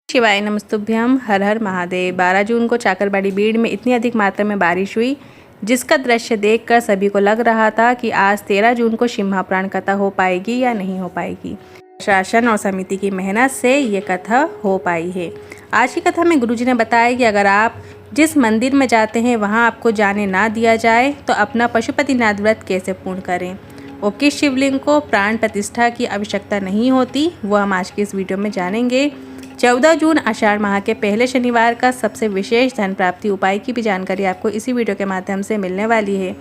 शिवाय नमस्तुभ्यम। हर हर महादेव। 12 जून को चाकरबाड़ी बीड़ में इतनी अधिक मात्रा में बारिश हुई जिसका दृश्य देखकर सभी को लग रहा था कि आज 13 जून को शिव महापुराण कथा हो पाएगी या नहीं हो पाएगी। प्रशासन और समिति की मेहनत से ये कथा हो पाई है। आज की कथा में गुरुजी ने बताया कि अगर आप जिस मंदिर में जाते हैं वहाँ आपको जाने ना दिया जाए तो अपना पशुपतिनाथ व्रत कैसे पूर्ण करें और किस शिवलिंग को प्राण प्रतिष्ठा की आवश्यकता नहीं होती, वो हम आज की इस वीडियो में जानेंगे। 14 जून आषाढ़ माह के पहले शनिवार का सबसे विशेष धन प्राप्ति उपाय की भी जानकारी आपको इसी वीडियो के माध्यम से मिलने वाली है।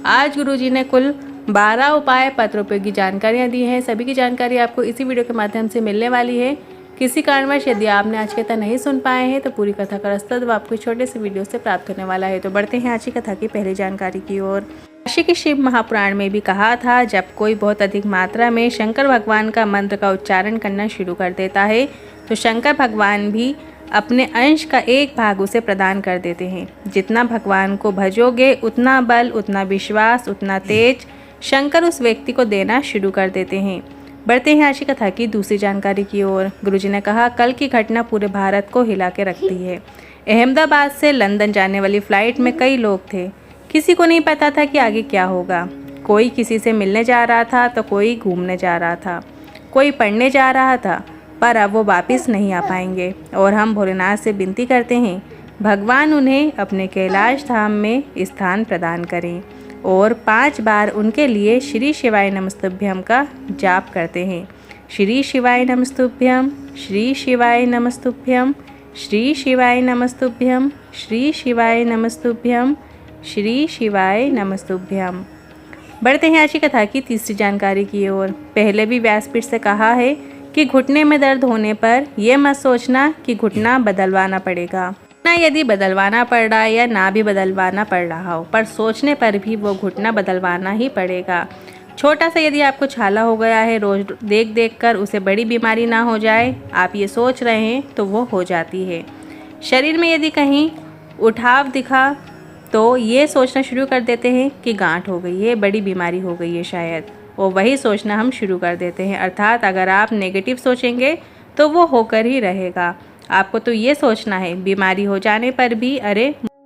आज गुरुजी ने कुल 12 उपाय पत्र उपयोगी जानकारियाँ दी हैं। सभी की जानकारी आपको इसी वीडियो के माध्यम से मिलने वाली है। किसी कारणवश यदि आपने आज की कथा नहीं सुन पाए हैं तो पूरी कथा का रसद आपको छोटे से वीडियो से प्राप्त होने वाला है। तो बढ़ते हैं आज की कथा की पहली जानकारी की ओर। काशी के शिव महापुराण में भी कहा था, जब कोई बहुत अधिक मात्रा में शंकर भगवान का मंत्र का उच्चारण करना शुरू कर देता है तो शंकर भगवान भी अपने अंश का एक भाग उसे प्रदान कर देते हैं। जितना भगवान को भजोगे उतना बल, उतना विश्वास, उतना तेज शंकर उस व्यक्ति को देना शुरू कर देते हैं। बढ़ते हैं आज की कथा की दूसरी जानकारी की ओर। गुरुजी ने कहा, कल की घटना पूरे भारत को हिला के रखती है। अहमदाबाद से लंदन जाने वाली फ्लाइट में कई लोग थे। किसी को नहीं पता था कि आगे क्या होगा। कोई किसी से मिलने जा रहा था तो कोई घूमने जा रहा था, कोई पढ़ने जा रहा था, पर अब वो वापस नहीं आ पाएंगे। और हम भोलेनाथ से विनती करते हैं भगवान उन्हें अपने कैलाश धाम में स्थान प्रदान करें और 5 बार उनके लिए श्री शिवाय नमस्तुभ्यम का जाप करते हैं। श्री शिवाय नमस्तुभ्यम, श्री शिवाय नमस्तुभ्यम, श्री शिवाय नमस्तुभ्यम, श्री शिवाय नमस्तुभ्यम, श्री शिवाय नमस्तुभ्यम। बढ़ते हैं आज की कथा की तीसरी जानकारी की ओर। पहले भी व्यासपीठ से कहा है कि घुटने में दर्द होने पर यह मत सोचना कि घुटना बदलवाना पड़ेगा। ना यदि बदलवाना पड़ रहा है या ना भी बदलवाना पड़ रहा हो, पर सोचने पर भी वो घुटना बदलवाना ही पड़ेगा। छोटा सा यदि आपको छाला हो गया है, रोज देख देख कर उसे बड़ी बीमारी ना हो जाए, आप ये सोच रहे हैं तो वो हो जाती है। शरीर में यदि कहीं उठाव दिखा तो ये सोचना शुरू कर देते हैं कि गांठ हो गई है, बड़ी बीमारी हो गई है शायद, और वही सोचना हम शुरू कर देते हैं। अर्थात अगर आप नेगेटिव सोचेंगे तो वो होकर ही रहेगा। आपको तो ये सोचना है बीमारी हो जाने पर भी अरे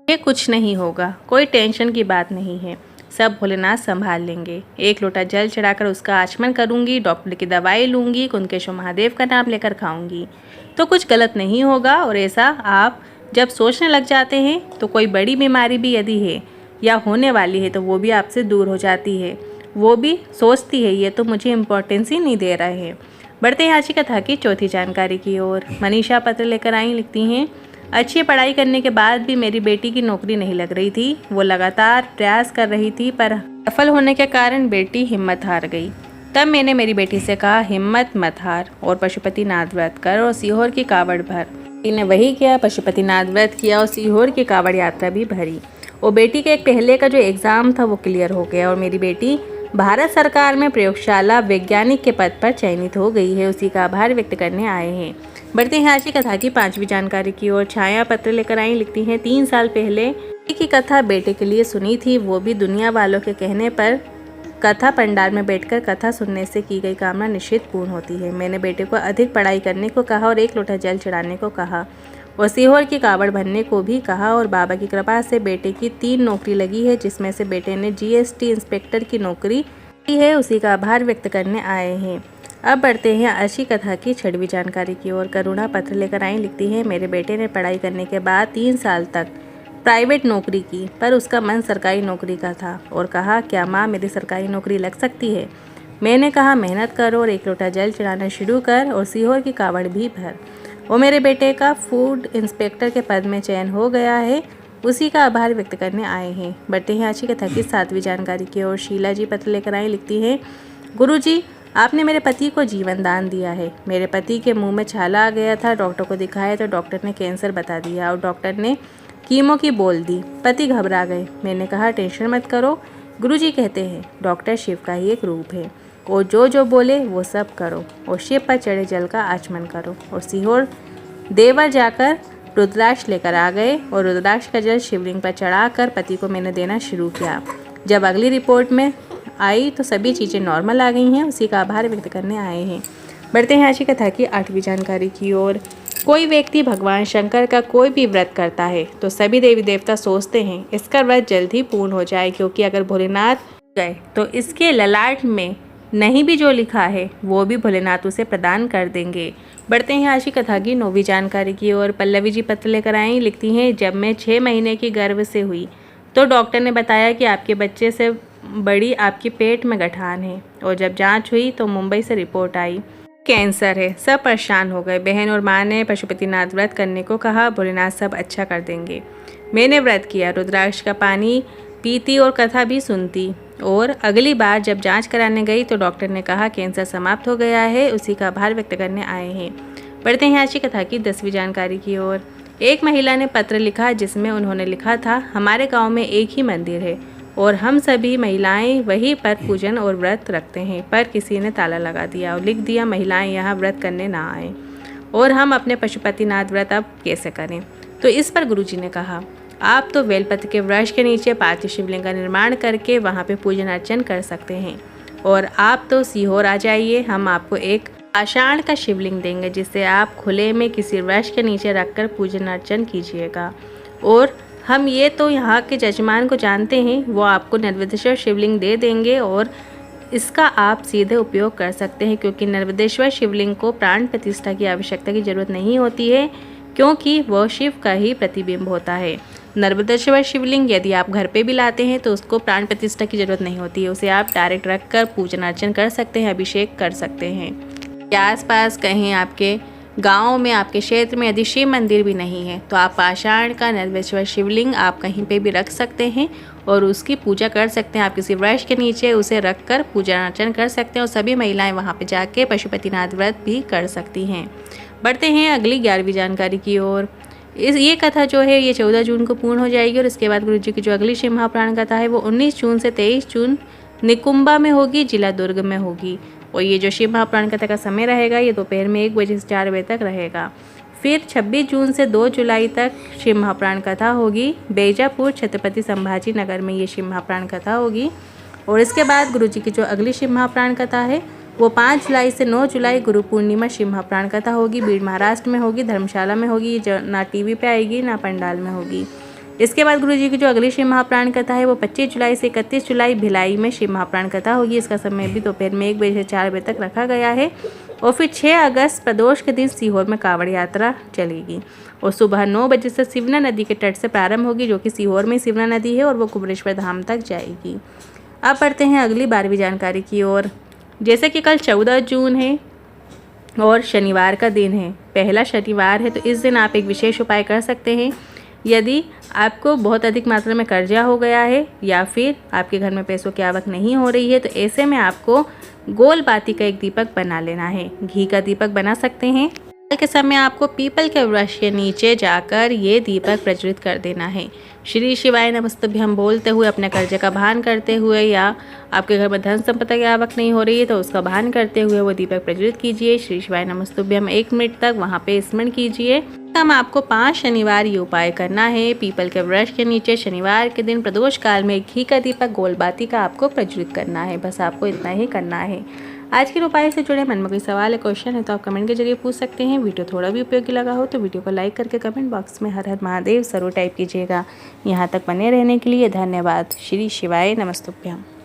ये कुछ नहीं होगा, कोई टेंशन की बात नहीं है, सब भोलेनाथ संभाल लेंगे। 1 लोटा जल चढ़ाकर उसका आचमन करूंगी, डॉक्टर की दवाई लूंगी, कुंकेश्वर महादेव का नाम लेकर खाऊंगी तो कुछ गलत नहीं होगा। और ऐसा आप जब सोचने लग जाते हैं तो कोई बड़ी बीमारी भी यदि है या होने वाली है तो वो भी आपसे दूर हो जाती है। वो भी सोचती है ये तो मुझे इम्पोर्टेंस ही नहीं दे रहे हैं। बढ़ते हैं आज की कथा की चौथी जानकारी की ओर। मनीषा पत्र लेकर आई, लिखती हैं, अच्छी पढ़ाई करने के बाद भी मेरी बेटी की नौकरी नहीं लग रही थी। वो लगातार प्रयास कर रही थी पर सफल होने के कारण बेटी हिम्मत हार गई। तब मैंने मेरी बेटी से कहा, हिम्मत मत हार और पशुपतिनाथ व्रत कर और सीहोर की कावड़ भर। ने वही किया, पशुपतिनाथ व्रत किया और सीहोर की कावड़ यात्रा भी भरी। और बेटी के एक पहले का जो एग्ज़ाम था वो क्लियर हो गया और मेरी बेटी भारत सरकार में प्रयोगशाला वैज्ञानिक के पद पर चयनित हो गई है। उसी का आभार व्यक्त करने आए हैं। बढ़ते हैं आज की कथा की 5वीं जानकारी की ओर। छाया पत्र लेकर आई, लिखती हैं, 3 साल पहले की कथा बेटे के लिए सुनी थी, वो भी दुनिया वालों के कहने पर। कथा पंडाल में बैठकर कथा सुनने से की गई कामना निश्चित पूर्ण होती है। मैंने बेटे को अधिक पढ़ाई करने को कहा और 1 लोटा जल चढ़ाने को कहा और सीहोर की कावड़ भरने को भी कहा। और बाबा की कृपा से बेटे की 3 नौकरी लगी है, जिसमें से बेटे ने जीएसटी इंस्पेक्टर की नौकरी की है। उसी का आभार व्यक्त करने आए हैं। अब बढ़ते हैं आज की कथा की 6वीं जानकारी की ओर। करुणा पत्र लेकर आई, लिखती है, मेरे बेटे ने पढ़ाई करने के बाद 3 साल तक प्राइवेट नौकरी की पर उसका मन सरकारी नौकरी का था और कहा, क्या माँ मेरी सरकारी नौकरी लग सकती है? मैंने कहा, मेहनत करो और 1 लोटा जल चढ़ाना शुरू कर और सीहोर की कावड़ भी भर। वो मेरे बेटे का फूड इंस्पेक्टर के पद में चयन हो गया है। उसी का आभार व्यक्त करने आए हैं। बढ़ते हैं आज की कथा की 7वीं जानकारी की ओर। शीला जी पत्र लेकर आई, लिखती है, गुरुजी आपने मेरे पति को जीवन दान दिया है। मेरे पति के मुंह में छाला आ गया था, डॉक्टर को दिखाया तो डॉक्टर ने कैंसर बता दिया और डॉक्टर ने कीमो की बोल दी। पति घबरा गए। मैंने कहा, टेंशन मत करो, गुरुजी कहते हैं डॉक्टर शिव का ही एक रूप है और जो बोले वो सब करो और शिव पर चढ़े जल का आचमन करो। और सीहोर देवर जाकर रुद्राक्ष लेकर आ गए और रुद्राक्ष का जल शिवलिंग पर चढ़ाकर पति को मैंने देना शुरू किया। जब अगली रिपोर्ट में आई तो सभी चीज़ें नॉर्मल आ गई हैं। उसी का आभार व्यक्त करने आए हैं। बढ़ते हैं आज की कथा की 8वीं जानकारी की ओर। कोई व्यक्ति भगवान शंकर का कोई भी व्रत करता है तो सभी देवी देवता सोचते हैं इसका व्रत जल्द ही पूर्ण हो जाए, क्योंकि अगर भोलेनाथ गए तो इसके ललाट में नहीं भी जो लिखा है वो भी भोलेनाथ उसे प्रदान कर देंगे। बढ़ते हैं आज की कथा की 9वीं जानकारी की ओर। पल्लवी जी पत्र लेकर आई, लिखती हैं, जब मैं 6 महीने की गर्भ से हुई तो डॉक्टर ने बताया कि आपके बच्चे से बड़ी आपके पेट में गठान है, और जब जांच हुई तो मुंबई से रिपोर्ट आई कैंसर है। सब परेशान हो गए। बहन और माँ ने पशुपतिनाथ व्रत करने को कहा, भोलेनाथ सब अच्छा कर देंगे। मैंने व्रत किया, रुद्राक्ष का पानी पीती और कथा भी सुनती, और अगली बार जब जांच कराने गई तो डॉक्टर ने कहा कैंसर समाप्त हो गया है, उसी का आभार व्यक्त करने आए हैं। बढ़ते हैं आज की कथा की 10वीं जानकारी की ओर। एक महिला ने पत्र लिखा जिसमें उन्होंने लिखा था, हमारे गाँव में एक ही मंदिर है और हम सभी महिलाएं वहीं पर पूजन और व्रत रखते हैं, पर किसी ने ताला लगा दिया और लिख दिया महिलाएं यहाँ व्रत करने ना आए, और हम अपने पशुपतिनाथ व्रत अब कैसे करें। तो इस पर गुरुजी ने कहा, आप तो बेलपत्र के वृक्ष के नीचे पार्थिव शिवलिंग का निर्माण करके वहाँ पे पूजन अर्चन कर सकते हैं, और आप तो सीहोर आ जाइए, हम आपको एक आषाढ़ का शिवलिंग देंगे जिसे आप खुले में किसी वृक्ष के नीचे रखकर पूजन अर्चन कीजिएगा, और हम ये तो यहाँ के जजमान को जानते हैं, वो आपको नर्मदेश्वर शिवलिंग दे देंगे और इसका आप सीधे उपयोग कर सकते हैं, क्योंकि नर्मदेश्वर शिवलिंग को प्राण प्रतिष्ठा की आवश्यकता की जरूरत नहीं होती है, क्योंकि वह शिव का ही प्रतिबिंब होता है। नर्मदेश्वर शिवलिंग यदि आप घर पे भी लाते हैं तो उसको प्राण प्रतिष्ठा की जरूरत नहीं होती है, उसे आप डायरेक्ट रख कर पूजन अर्चन कर सकते हैं, अभिषेक कर सकते हैं। आस पास कहीं आपके गाँव में, आपके क्षेत्र में यदि शिव मंदिर भी नहीं है तो आप पाषाण का नर्मदेश्वर शिवलिंग आप कहीं पे भी रख सकते हैं और उसकी पूजा कर सकते हैं। आप किसी वृक्ष के नीचे उसे रख कर पूजा अर्चन कर सकते हैं, और सभी महिलाएं वहां पे जाके पशुपतिनाथ व्रत भी कर सकती हैं। बढ़ते हैं अगली 11वीं जानकारी की ओर। ये कथा जो है ये 14 जून को पूर्ण हो जाएगी, और इसके बाद गुरुजी की जो अगली शिव महापुराण कथा है वो 19 जून से 23 जून निकुंबा में होगी, जिला दुर्ग में होगी। और ये जो शिव महापुराण कथा का समय रहेगा ये दोपहर में 1 बजे से 4 बजे तक रहेगा। फिर 26 जून से 2 जुलाई तक शिव महापुराण कथा होगी, बेजापुर छत्रपति संभाजी नगर में ये शिव महापुराण कथा होगी। और इसके बाद गुरुजी की जो अगली शिव महापुराण कथा है वो 5 जुलाई से 9 जुलाई गुरु पूर्णिमा शिव महापुराण कथा होगी, बीड़ महाराष्ट्र में होगी, धर्मशाला में होगी। ये जो ना टीवी पे आएगी ना पंडाल में होगी। इसके बाद गुरुजी की जो अगली शिव महापुराण कथा है वो 25 जुलाई से 31 जुलाई भिलाई में शिव महापुराण कथा होगी। इसका समय भी दोपहर में 1 बजे से 4 बजे तक रखा गया है। और फिर 6 अगस्त प्रदोष के दिन सीहोर में कांवड़ यात्रा चलेगी, और सुबह 9 बजे से सिवना नदी के तट से प्रारंभ होगी, जो कि सीहोर में सिवना नदी है, और वो कुबरेश्वर धाम तक जाएगी। अब बढ़ते हैं अगली 12वीं जानकारी की ओर। जैसे कि कल 14 जून है और शनिवार का दिन है, पहला शनिवार है, तो इस दिन आप एक विशेष उपाय कर सकते हैं। यदि आपको बहुत अधिक मात्रा में कर्जा हो गया है या फिर आपके घर में पैसों की आवक नहीं हो रही है, तो ऐसे में आपको गोल बाती का एक दीपक बना लेना है। घी का दीपक बना सकते हैं। कल के समय आपको पीपल के वृक्ष के नीचे जाकर ये दीपक प्रज्वलित कर देना है। श्री शिवाय नमस्तुभ्यं बोलते हुए अपने कर्जे का भान करते हुए, या आपके घर में धन संपदा की आवक नहीं हो रही है तो उसका भान करते हुए वो दीपक प्रज्वलित कीजिए। श्री शिवाय नमस्तुभ्यं 1 मिनट तक वहाँ पे स्मरण कीजिए। हम आपको 5 शनिवार ये उपाय करना है। पीपल के वृक्ष के नीचे शनिवार के दिन प्रदोष काल में घी का दीपक गोल बाती का आपको प्रज्वलित करना है। बस आपको इतना ही करना है। आज के उपाय से जुड़े मन में कोई सवाल है, क्वेश्चन है तो आप कमेंट के जरिए पूछ सकते हैं। वीडियो थोड़ा भी उपयोगी लगा हो तो वीडियो को लाइक करके कमेंट बॉक्स में हर हर महादेव जरूर टाइप कीजिएगा। यहाँ तक बने रहने के लिए धन्यवाद। श्री शिवाय नमस्तुभ्यं।